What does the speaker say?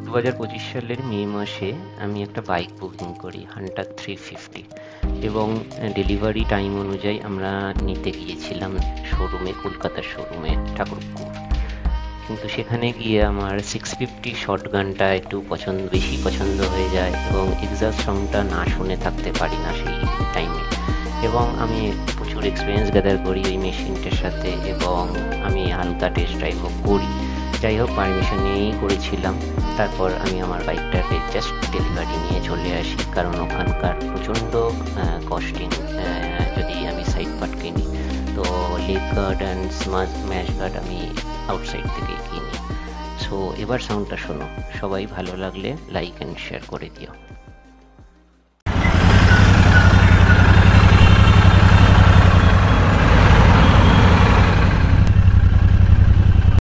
2025 সালের মে মাসে আমি একটা বাইক বুকিং করি, হান্টার 350, এবং ডেলিভারি টাইম অনুযায়ী আমরা নিতে গিয়েছিলাম শোরুমে, কলকাতার শোরুমে, ঠাকুরপুর। কিন্তু সেখানে গিয়ে আমার 650 শর্ট গানটা একটু বেশি পছন্দ হয়ে যায়, এবং এক্সাস্ট সাউন্ডটা না শুনে থাকতে পারি না সেই টাইমে। এবং আমি প্রচুর এক্সপিরিয়েন্স গ্যাদার করি ওই মেশিনটার সাথে, এবং আমি হালকা টেস্ট ড্রাইভও করি। যাই হোক, পারমিশন নিয়েই করেছিলাম। তারপর আমি আমার বাইকটাকে জাস্ট ডেলিভারি নিয়ে চলে আসি, কারণ ওখানকার প্রচণ্ড কস্টিং। যদি আমি সাইড পার্ট কিনি, তো leg guard and mash guard আমি আউটসাইড থেকে কিনি। সো এবার সাউন্ডটা শোনো, সবাই ভালো লাগলে লাইক অ্যান্ড শেয়ার করে দিও।